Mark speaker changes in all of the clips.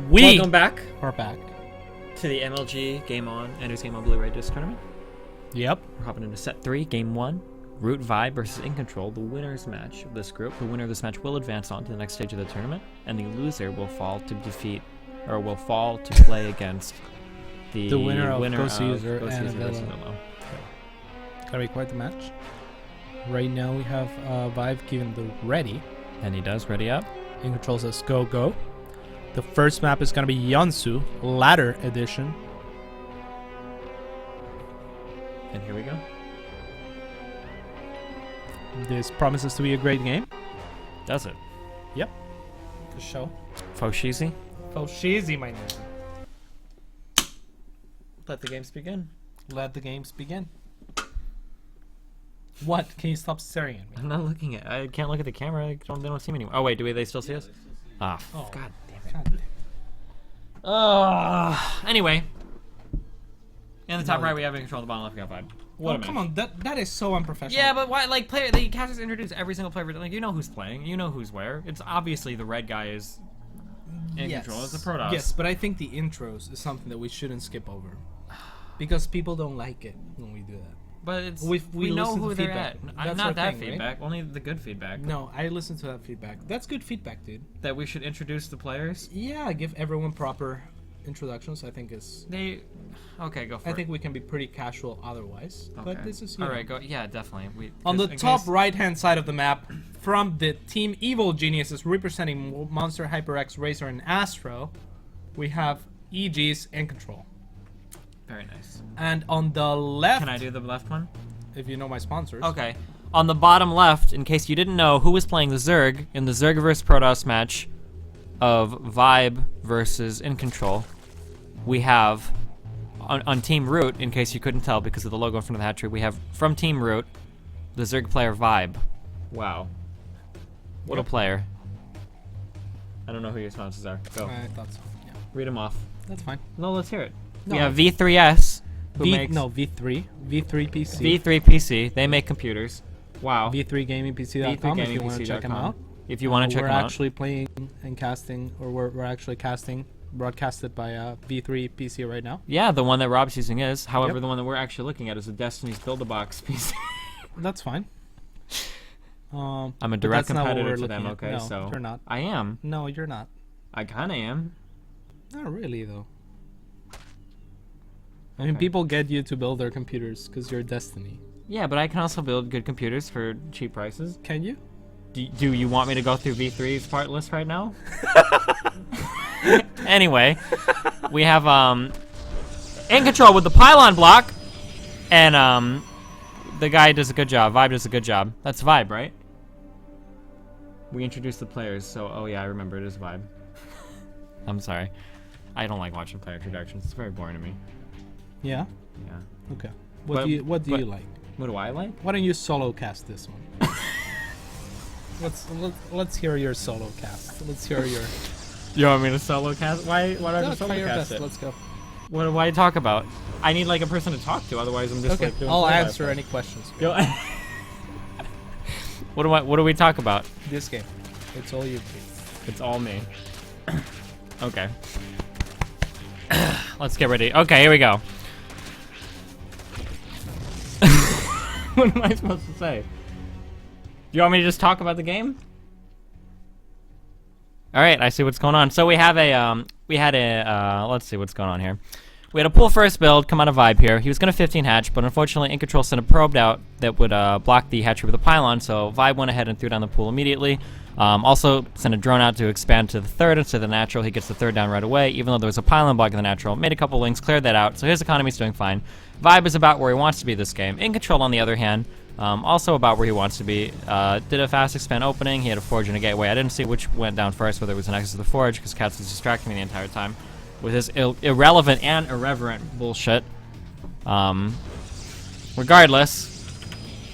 Speaker 1: Welcome back.
Speaker 2: We're back.
Speaker 1: To the MLG Game On, Ender's Game On Bluray Disc Tournament.
Speaker 2: Yep.
Speaker 1: We're hopping into set 3, game 1. Root Vibe versus InControl, the winner's match of this group. The winner of this match will advance on to the next stage of the tournament, and the loser will fall to play against the
Speaker 2: winner of Ghost
Speaker 1: of
Speaker 2: User
Speaker 1: Ghost
Speaker 2: and
Speaker 1: User versus
Speaker 2: Villa.
Speaker 1: Villa.
Speaker 2: Gotta be quite the match. Right now we have Vibe given the ready.
Speaker 1: And he does, ready up.
Speaker 2: InControl says go, go. The first map is gonna be Yonsu, Ladder Edition.
Speaker 1: And here we go.
Speaker 2: This promises to be a great game.
Speaker 1: Does it?
Speaker 2: Yep. For sure.
Speaker 1: Foshizi.
Speaker 2: Foshizi, my name.
Speaker 1: Let the games begin.
Speaker 2: Let the games begin. What? Can you stop staring at me?
Speaker 1: I'm not looking at. I can't look at the camera. They don't see me anymore. Oh wait, they still see us? Ah,
Speaker 2: Oh,
Speaker 1: god damn it.
Speaker 2: God.
Speaker 1: Anyway. In the top right, we have InControl. In the bottom left, we got Vibe. What a match.
Speaker 2: Come on, that is so unprofessional.
Speaker 1: Yeah, but why? Like, the casters introduce every single player. Like, you know who's playing. You know who's where. It's obviously the red guy is InControl. It's the Protoss.
Speaker 2: Yes, but I think the intros is something that we shouldn't skip over, because people don't like it when we do that.
Speaker 1: But it's
Speaker 2: we
Speaker 1: know
Speaker 2: listen to
Speaker 1: who they're at.
Speaker 2: feedback.
Speaker 1: I'm
Speaker 2: That's
Speaker 1: not
Speaker 2: our
Speaker 1: that
Speaker 2: thing, right?
Speaker 1: feedback. Only the good feedback.
Speaker 2: No, I listen to that feedback. That's good feedback, dude.
Speaker 1: That we should introduce the players.
Speaker 2: Yeah, give everyone proper introductions. I think is.
Speaker 1: Okay, go for it.
Speaker 2: I think we can be pretty casual otherwise.
Speaker 1: Okay.
Speaker 2: But this is
Speaker 1: all right. Go. Yeah, definitely.
Speaker 2: On the top right-hand side of the map, from the Team Evil Geniuses representing Monster, HyperX, Razor, and Astro, we have EG's InControl.
Speaker 1: Very nice.
Speaker 2: And on the left,
Speaker 1: Can I do the left one?
Speaker 2: if you know my sponsors.
Speaker 1: Okay. On the bottom left, in case you didn't know, who was playing the Zerg in the Zerg vs Protoss match of Vibe versus InControl, we have on Team Root, in case you couldn't tell because of the logo in front of the hat trick, we have from Team Root the Zerg player Vibe. Wow. What a player. I don't know who your sponsors are. Go.
Speaker 2: I thought so. Yeah,
Speaker 1: Read them off.
Speaker 2: that's fine.
Speaker 1: No, let's hear it.
Speaker 2: No.
Speaker 1: We have V3S, who makes
Speaker 2: V3 PC.
Speaker 1: V3 PC. They make computers. Wow.
Speaker 2: V3GamingPC.com if you want to check them out.
Speaker 1: If you want to check them out.
Speaker 2: We're actually playing and casting, or we're actually casting, broadcasted by V3 PC right now.
Speaker 1: Yeah, the one that Rob's using is. However,
Speaker 2: Yep.
Speaker 1: the one that we're actually looking at is a Destiny's Build-A-Box PC.
Speaker 2: That's fine.
Speaker 1: I'm a
Speaker 2: but
Speaker 1: direct
Speaker 2: that's not what
Speaker 1: competitor
Speaker 2: we're
Speaker 1: to them,
Speaker 2: looking
Speaker 1: okay?
Speaker 2: at. No,
Speaker 1: So
Speaker 2: you're not.
Speaker 1: I am.
Speaker 2: No, you're not.
Speaker 1: I kind of am.
Speaker 2: Not really, though. I mean,
Speaker 1: Okay.
Speaker 2: people get you to build their computers because you're Destiny.
Speaker 1: Yeah, but I can also build good computers for cheap prices.
Speaker 2: Can you?
Speaker 1: Do you want me to go through V3's part list right now? Anyway, we have InControl with the pylon block, and the guy does a good job. Vibe does a good job. That's Vibe, right? We introduced the players, so oh yeah, I remember it is Vibe. I'm sorry. I don't like watching player introductions. It's very boring to me.
Speaker 2: Yeah.
Speaker 1: Yeah.
Speaker 2: Okay.
Speaker 1: But-
Speaker 2: What do
Speaker 1: but-
Speaker 2: you like?
Speaker 1: What do I like?
Speaker 2: Why don't you solo cast this one? let's hear your solo cast. Let's hear your.
Speaker 1: You want me to solo cast? Why do I have
Speaker 2: No,
Speaker 1: to solo
Speaker 2: try your
Speaker 1: cast
Speaker 2: best.
Speaker 1: it?
Speaker 2: Let's go.
Speaker 1: Why do you talk about? I need like a person to talk to, otherwise I'm just
Speaker 2: Okay.
Speaker 1: like doing
Speaker 2: I'll
Speaker 1: play-by-play.
Speaker 2: answer any questions.
Speaker 1: Go- What do we talk about?
Speaker 2: This game. It's all you.
Speaker 1: It's all me. Okay. Let's get ready. Okay, here we go. What am I supposed to say? Do you want me to just talk about the game? All right, I see what's going on. So we have let's see what's going on here. We had a pool first build come out of Vibe here. He was going to 15 hatch, but unfortunately InControl sent a probe out that would block the hatchery with a pylon, so Vibe went ahead and threw down the pool immediately. Also sent a drone out to expand to the third instead of the natural. He gets the third down right away, even though there was a pylon blocking the natural. Made a couple links, cleared that out, so his economy's doing fine. Vibe is about where he wants to be this game. InControl, on the other hand, also about where he wants to be. Did a fast expand opening. He had a forge and a gateway. I didn't see which went down first, whether it was an access to the forge, because Katz was distracting me the entire time with his irrelevant and irreverent bullshit. Regardless,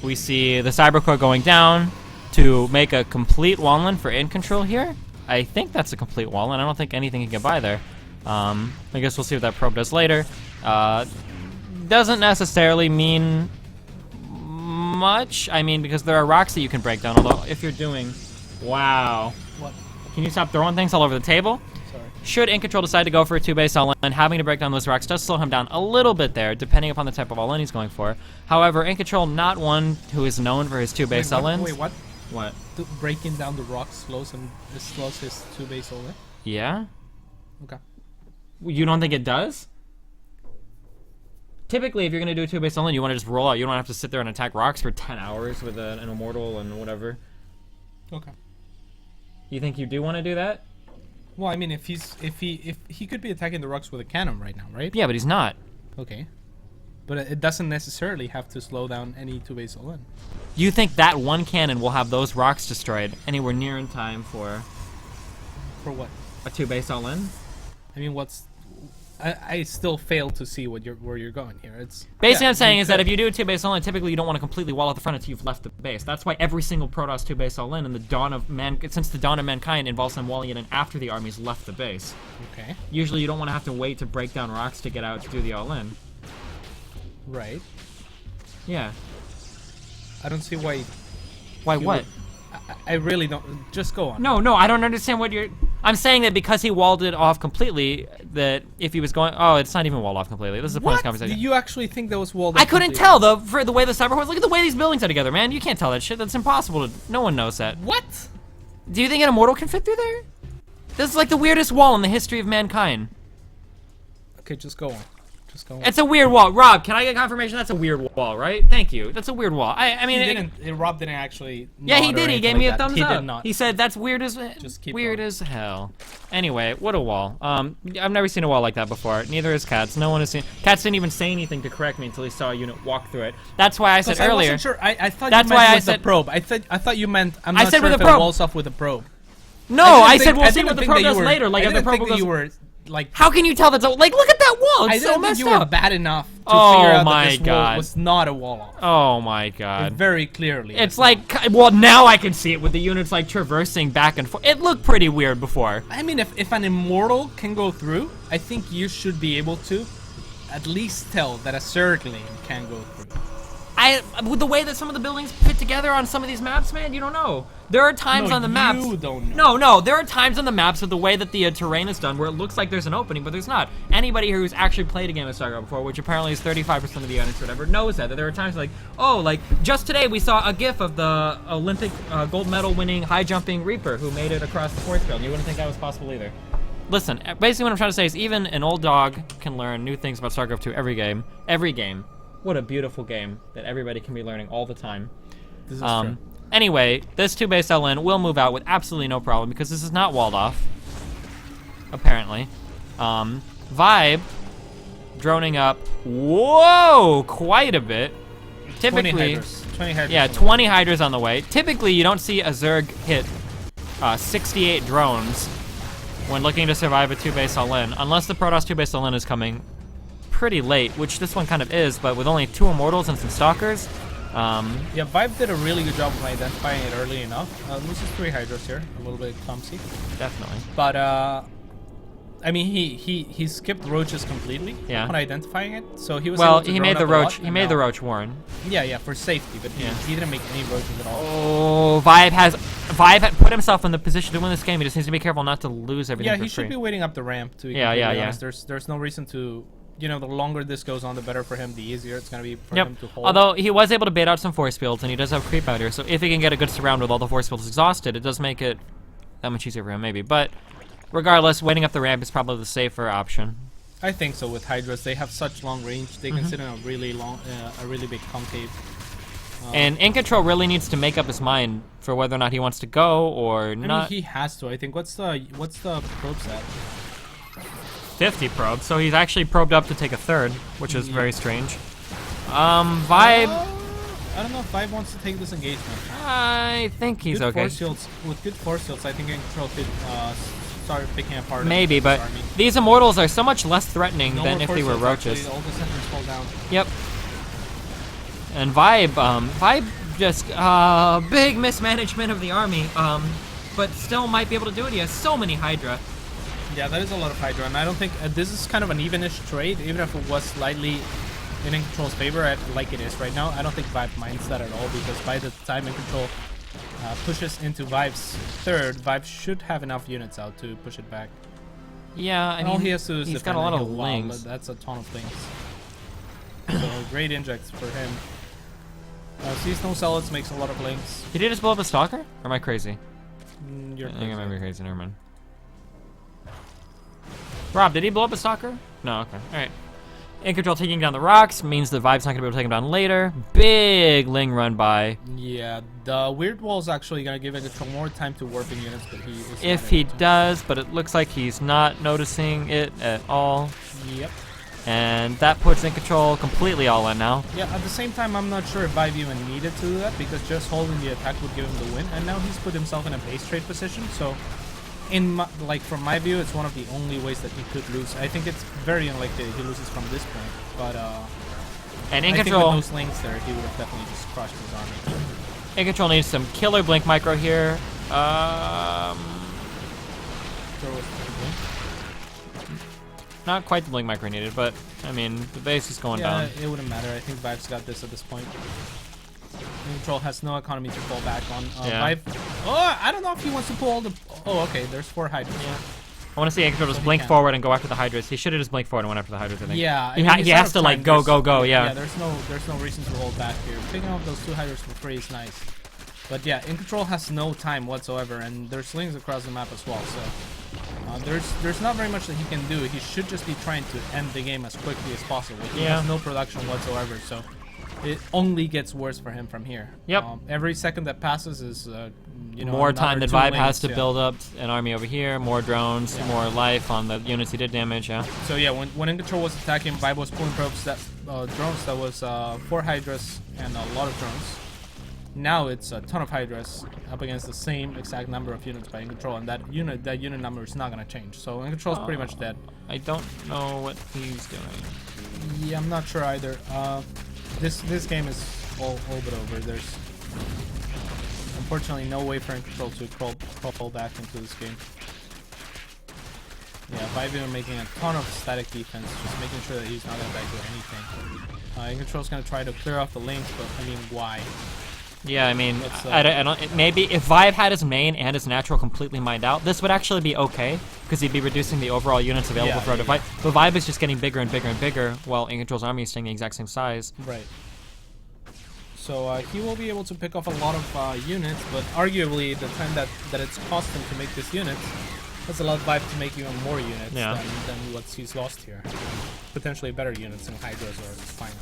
Speaker 1: we see the Cybercore going down to make a complete wallin for InControl here. I think that's a complete wallin. I don't think anything can get by there. I guess we'll see what that probe does later. Doesn't necessarily mean much. I mean, because there are rocks that you can break down, although if you're doing... Wow.
Speaker 2: What?
Speaker 1: Can you stop throwing things all over the table?
Speaker 2: Sorry.
Speaker 1: Should InControl decide to go for a 2-base all-in, having to break down those rocks does slow him down a little bit there, depending upon the type of all-in he's going for. However, InControl, not one who is known for his 2-base all-ins.
Speaker 2: Wait, what?
Speaker 1: What?
Speaker 2: Breaking down the rocks slows his 2-base all-in?
Speaker 1: Yeah?
Speaker 2: Okay.
Speaker 1: You don't think it does? Typically, if you're going to do a 2-base all-in, you want to just roll out. You don't have to sit there and attack rocks for 10 hours with an immortal and whatever.
Speaker 2: Okay.
Speaker 1: You think you do want to do that?
Speaker 2: Well, I mean, if he could be attacking the rocks with a cannon right now, right?
Speaker 1: Yeah, but he's not.
Speaker 2: Okay. But it doesn't necessarily have to slow down any 2-base all-in.
Speaker 1: You think that one cannon will have those rocks destroyed anywhere near in time for
Speaker 2: For what?
Speaker 1: a 2-base all-in?
Speaker 2: I mean, I still fail to see where you're going here. It's
Speaker 1: basically
Speaker 2: yeah,
Speaker 1: I'm saying is that if you do a 2-base all-in, typically you don't want to completely wall out the front until you've left the base. That's why every single Protoss 2-base all-in in the dawn of since the dawn of mankind involves them walling it in after the army's left the base.
Speaker 2: Okay.
Speaker 1: Usually you don't want to have to wait to break down rocks to get out to do the all-in.
Speaker 2: Right.
Speaker 1: Yeah.
Speaker 2: I don't see why.
Speaker 1: Why what?
Speaker 2: I really don't. Just go on.
Speaker 1: No, I don't understand what you're. I'm saying that because he walled it off completely, that if he was going, oh, it's not even walled off completely. This is the point of this
Speaker 2: What?
Speaker 1: conversation.
Speaker 2: Do you actually think that was walled off?
Speaker 1: I couldn't
Speaker 2: completely?
Speaker 1: tell though for the way the cyberhordes. Look at the way these buildings are together, man. You can't tell that shit. That's impossible to. No one knows that.
Speaker 2: What?
Speaker 1: Do you think an immortal can fit through there? This is like the weirdest wall in the history of mankind.
Speaker 2: Okay, just go on. Just go on.
Speaker 1: It's a weird wall. Rob, can I get confirmation that's a weird wall, right? Thank you. That's a weird wall. I mean,
Speaker 2: Rob didn't actually.
Speaker 1: yeah, he
Speaker 2: nod or
Speaker 1: did. He
Speaker 2: anything
Speaker 1: gave me
Speaker 2: like
Speaker 1: a
Speaker 2: that.
Speaker 1: thumbs
Speaker 2: He
Speaker 1: up.
Speaker 2: did not.
Speaker 1: He said that's weird as
Speaker 2: Just keep
Speaker 1: weird
Speaker 2: going.
Speaker 1: as hell. Anyway, what a wall. I've never seen a wall like that before. Neither has Cats. No one has seen. Cats didn't even say anything to correct me until he saw a unit walk through it. That's why I said
Speaker 2: I
Speaker 1: earlier.
Speaker 2: wasn't sure. I thought
Speaker 1: That's
Speaker 2: you meant
Speaker 1: why I
Speaker 2: with
Speaker 1: said-
Speaker 2: the probe. I thought you meant. I'm not
Speaker 1: said
Speaker 2: sure
Speaker 1: with
Speaker 2: if
Speaker 1: a
Speaker 2: it
Speaker 1: probe.
Speaker 2: walls off with a probe.
Speaker 1: No, I said we'll see what the probe does later. Like if the probe goes.
Speaker 2: You were like.
Speaker 1: How can you tell that's a, like? Look at that wall. It's
Speaker 2: I
Speaker 1: so
Speaker 2: didn't think
Speaker 1: messed
Speaker 2: you were
Speaker 1: up.
Speaker 2: bad enough to
Speaker 1: Oh
Speaker 2: figure out
Speaker 1: my
Speaker 2: that this
Speaker 1: God.
Speaker 2: wall was not a wall off.
Speaker 1: Oh my god.
Speaker 2: Very clearly.
Speaker 1: It's like, well, now I can see it with the units like traversing back and forth. It looked pretty weird before.
Speaker 2: I mean, if an immortal can go through, I think you should be able to at least tell that a Zergling can go through.
Speaker 1: With the way that some of the buildings fit together on some of these maps, man, you don't know. There are times on the maps.
Speaker 2: You don't know.
Speaker 1: No, there are times on the maps with the way that the terrain is done where it looks like there's an opening, but there's not. Anybody who's actually played a game of StarCraft before, which apparently is 35% of the audience or whatever, knows that there are times like, oh, like just today we saw a GIF of the Olympic gold medal winning high jumping Reaper who made it across the force field. You wouldn't think that was possible either. Listen, basically what I'm trying to say is even an old dog can learn new things about StarCraft 2 every game. Every game. What a beautiful game that everybody can be learning all the time.
Speaker 2: This is true.
Speaker 1: Anyway, this 2-base LN will move out with absolutely no problem because this is not walled off. Apparently. Vibe droning up. Whoa! Quite a bit. Typically,
Speaker 2: 20 hydras. 20 hydras.
Speaker 1: yeah, 20 hydras on the way. Typically, you don't see a Zerg hit 68 drones when looking to survive a 2-base all-in, unless the Protoss 2-base all-in is coming pretty late, which this one kind of is, but with only 2 immortals and some stalkers.
Speaker 2: Yeah, Vibe did a really good job of identifying it early enough. Loses 3 hydras here, a little bit clumsy.
Speaker 1: Definitely.
Speaker 2: But I mean, he skipped roaches completely
Speaker 1: Yeah.
Speaker 2: on identifying it, so he was
Speaker 1: Well,
Speaker 2: able to
Speaker 1: he
Speaker 2: drone
Speaker 1: made the
Speaker 2: up a lot,
Speaker 1: roach. He
Speaker 2: and
Speaker 1: made
Speaker 2: now-
Speaker 1: the roach warren.
Speaker 2: Yeah, for safety, but
Speaker 1: Yeah.
Speaker 2: he didn't make any roaches at all.
Speaker 1: Oh, Vibe had put himself in the position to win this game. He just needs to be careful not to lose everything
Speaker 2: Yeah,
Speaker 1: for
Speaker 2: he
Speaker 1: free.
Speaker 2: should be waiting up the ramp to be
Speaker 1: Yeah,
Speaker 2: completely
Speaker 1: yeah.
Speaker 2: honest. There's no reason to, you know, the longer this goes on, the better for him, the easier it's gonna be for
Speaker 1: Yep.
Speaker 2: him to hold.
Speaker 1: Although he was able to bait out some force fields, and he does have creep out here, so if he can get a good surround with all the force fields exhausted, it does make it that much easier for him, maybe. But regardless, waiting up the ramp is probably the safer option.
Speaker 2: I think so. With hydras, they have such long range. They can
Speaker 1: Mm-hmm.
Speaker 2: sit in a really long, a really big concave.
Speaker 1: And InControl really needs to make up his mind for whether or not he wants to go or
Speaker 2: I mean,
Speaker 1: not.
Speaker 2: he has to. I think. What's the probe set?
Speaker 1: 50 probes, so he's actually probed up to take a third, which is very strange. Vibe,
Speaker 2: I don't know if Vibe wants to take this engagement.
Speaker 1: I think he's
Speaker 2: Good
Speaker 1: okay.
Speaker 2: force fields, with good force fields, I think InControl could start picking apart.
Speaker 1: Maybe,
Speaker 2: his
Speaker 1: but
Speaker 2: army.
Speaker 1: these immortals are so much less threatening
Speaker 2: No
Speaker 1: than
Speaker 2: more
Speaker 1: if they
Speaker 2: force
Speaker 1: were
Speaker 2: fields,
Speaker 1: roaches.
Speaker 2: actually. All the centers fall down.
Speaker 1: Yep. And Vibe just big mismanagement of the army, but still might be able to do it. He has so many Hydra.
Speaker 2: Yeah, that is a lot of Hydra, and I don't think this is kind of an evenish trade, even if it was slightly in InControl's favor, like it is right now. I don't think Vibe minds that at all, because by the time InControl pushes into Vibe's third, Vibe should have enough units out to push it back.
Speaker 1: Yeah, I mean,
Speaker 2: all he has to do is
Speaker 1: he's got
Speaker 2: defend
Speaker 1: a lot
Speaker 2: and
Speaker 1: of
Speaker 2: he'll wow,
Speaker 1: links.
Speaker 2: but that's a ton of things. So great injects for him. Seasonal Zealots makes a lot of links.
Speaker 1: Did he just blow up a Stalker? Or am I crazy?
Speaker 2: You're
Speaker 1: I
Speaker 2: crazy.
Speaker 1: think I might be crazy. Never mind. Rob, did he blow up a Stalker? No, okay. Alright. InControl taking down the rocks means the Vibe's not going to be able to take him down later. Big Ling run by.
Speaker 2: Yeah, the Weird Wall is actually going to give InControl more time to warping units, but he is
Speaker 1: If
Speaker 2: not
Speaker 1: he
Speaker 2: able to.
Speaker 1: does, but it looks like he's not noticing it at all.
Speaker 2: Yep.
Speaker 1: And that puts InControl completely all in now.
Speaker 2: Yeah, at the same time, I'm not sure if Vibe even needed to do that, because just holding the attack would give him the win, and now he's put himself in a base trade position, so in my, from my view, it's one of the only ways that he could lose. I think it's very unlikely that he loses from this point, but
Speaker 1: And
Speaker 2: I think with
Speaker 1: InControl,
Speaker 2: those links there, he would have definitely just crushed his army.
Speaker 1: InControl needs some killer blink micro here.
Speaker 2: There was the blink.
Speaker 1: Not quite the blink micro needed, but I mean the base is going
Speaker 2: Yeah,
Speaker 1: down.
Speaker 2: it wouldn't matter. I think Vibe's got this at this point. InControl has no economy to fall back on.
Speaker 1: Yeah.
Speaker 2: Vibe. Oh, I don't know if he wants to pull all the. Oh, okay. There's 4 Hydras.
Speaker 1: Yeah. I want to see InControl just
Speaker 2: he
Speaker 1: blink
Speaker 2: can.
Speaker 1: forward and go after the Hydras. He should have just blinked forward and went after the Hydras, I think.
Speaker 2: Yeah,
Speaker 1: He,
Speaker 2: I mean,
Speaker 1: he
Speaker 2: he's out
Speaker 1: has
Speaker 2: of
Speaker 1: to like
Speaker 2: time.
Speaker 1: go,
Speaker 2: There's-
Speaker 1: go, go. Yeah.
Speaker 2: Yeah, there's no reason to hold back here. Picking up those 2 Hydras for free is nice. But yeah, InControl has no time whatsoever, and there's slings across the map as well. So there's not very much that he can do. He should just be trying to end the game as quickly as possible. He
Speaker 1: Yeah.
Speaker 2: has no production whatsoever, so it only gets worse for him from here.
Speaker 1: Yep.
Speaker 2: Every second that passes is you know,
Speaker 1: More time that
Speaker 2: another
Speaker 1: Vibe
Speaker 2: 2
Speaker 1: has
Speaker 2: links,
Speaker 1: to
Speaker 2: yeah.
Speaker 1: build up an army over here. More drones,
Speaker 2: Yeah.
Speaker 1: more life on the units he did damage. Yeah.
Speaker 2: So yeah, when InControl was attacking, Vibe was pulling drones that was 4 Hydras and a lot of drones. Now it's a ton of Hydras up against the same exact number of units by InControl, and that unit number is not gonna change. So InControl is pretty much dead.
Speaker 1: I don't know what he's doing.
Speaker 2: Yeah, I'm not sure either. This game is all but over. There's unfortunately no way for InControl to crawl back into this game. Yeah, Vibe are making a ton of static defense, just making sure that he's not gonna back do anything. InControl's gonna try to clear off the links, but I mean, why?
Speaker 1: Yeah, I mean,
Speaker 2: It's,
Speaker 1: I don't. Maybe if Vibe had his main and his natural completely mined out, this would actually be okay because he'd be reducing the overall units available
Speaker 2: Yeah,
Speaker 1: for her to
Speaker 2: yeah,
Speaker 1: fight. But Vibe is just getting bigger and bigger and bigger, while InControl's army is staying the exact same size.
Speaker 2: Right. So he will be able to pick off a lot of units, but arguably the time that it's cost him to make this unit has allowed Vibe to make even more units
Speaker 1: Yeah.
Speaker 2: than what he's lost here. Potentially better units in Hydras or Spines.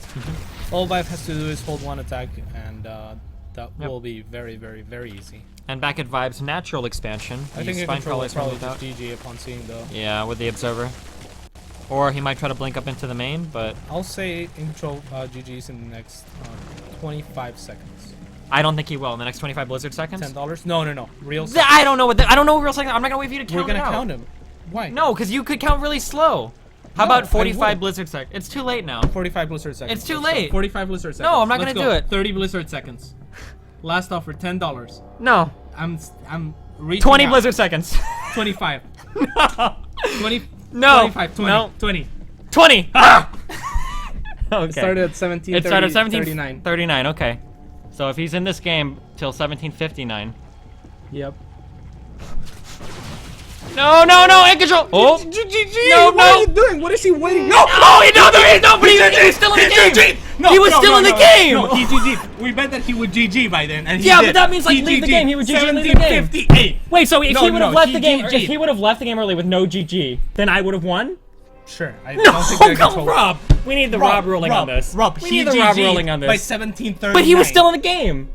Speaker 2: All Vibe has to do is hold 1 attack, and that
Speaker 1: Yep.
Speaker 2: will be very, very, very easy.
Speaker 1: And back at Vibe's natural expansion,
Speaker 2: I think
Speaker 1: Spine
Speaker 2: InControl will
Speaker 1: Crawler's
Speaker 2: probably
Speaker 1: moved out.
Speaker 2: just GG upon seeing the.
Speaker 1: Yeah, with the Observer. Or he might try to blink up into the main, but
Speaker 2: I'll say InControl GG's in the next 25 seconds.
Speaker 1: I don't think he will in the next 25 Blizzard seconds.
Speaker 2: $10? No. Real.
Speaker 1: I don't know I don't know real seconds. I'm not gonna wait for you to
Speaker 2: We're
Speaker 1: count
Speaker 2: gonna
Speaker 1: it out.
Speaker 2: count him. Why?
Speaker 1: No, because you could count really slow. How
Speaker 2: No,
Speaker 1: about
Speaker 2: I
Speaker 1: 45
Speaker 2: wouldn't.
Speaker 1: Blizzard seconds? It's too late now.
Speaker 2: 45 Blizzard seconds.
Speaker 1: It's too
Speaker 2: Let's go.
Speaker 1: late.
Speaker 2: 45 Blizzard seconds.
Speaker 1: I'm not
Speaker 2: Let's
Speaker 1: gonna
Speaker 2: go.
Speaker 1: do it.
Speaker 2: 30 Blizzard seconds. Last offer, $10.
Speaker 1: No.
Speaker 2: I'm reaching
Speaker 1: 20
Speaker 2: out.
Speaker 1: Blizzard seconds.
Speaker 2: 25.
Speaker 1: No.
Speaker 2: 20.
Speaker 1: No.
Speaker 2: 25. 20.
Speaker 1: No.
Speaker 2: 20.
Speaker 1: 20. Ah! Okay.
Speaker 2: It started at 17.
Speaker 1: It started at
Speaker 2: 39.
Speaker 1: 1739. Okay. So if he's in this game till 1759.
Speaker 2: Yep.
Speaker 1: No, InControl. Oh.
Speaker 2: GG.
Speaker 1: No,
Speaker 2: What are you doing? What is he waiting? No.
Speaker 1: But he was still in the game. He was still in the game.
Speaker 2: No, he GG. We bet that he would GG by then, and he
Speaker 1: Yeah,
Speaker 2: did.
Speaker 1: but that means, like,
Speaker 2: He
Speaker 1: leave the
Speaker 2: GG.
Speaker 1: game. He would GG and leave the game.
Speaker 2: 1758.
Speaker 1: Wait, so if
Speaker 2: No,
Speaker 1: he would have
Speaker 2: no,
Speaker 1: left the
Speaker 2: he
Speaker 1: game,
Speaker 2: GG'd.
Speaker 1: if he would have left the game early with no GG, then I would have won?
Speaker 2: Sure. I
Speaker 1: No,
Speaker 2: don't think that
Speaker 1: come
Speaker 2: control-
Speaker 1: Rob. We need the Rob ruling on this.
Speaker 2: Rob,
Speaker 1: we
Speaker 2: he
Speaker 1: need the Rob
Speaker 2: GG'd
Speaker 1: ruling on this.
Speaker 2: by 1739.
Speaker 1: But he was still in the game.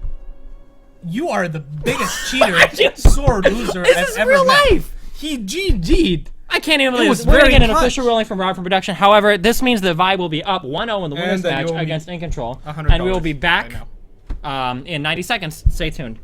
Speaker 2: You are the biggest cheater,
Speaker 1: You-
Speaker 2: sword loser
Speaker 1: This
Speaker 2: I've
Speaker 1: is
Speaker 2: ever
Speaker 1: real
Speaker 2: met.
Speaker 1: life.
Speaker 2: He GG'd.
Speaker 1: I can't even believe
Speaker 2: was
Speaker 1: this. We're gonna
Speaker 2: very
Speaker 1: get an
Speaker 2: clutch.
Speaker 1: official ruling from Rob from production. However, this means that Vibe will be up 1-0 in the winners
Speaker 2: And that
Speaker 1: match
Speaker 2: you'll be
Speaker 1: against InControl.
Speaker 2: $100
Speaker 1: And we will be back
Speaker 2: right now.
Speaker 1: in 90 seconds. Stay tuned.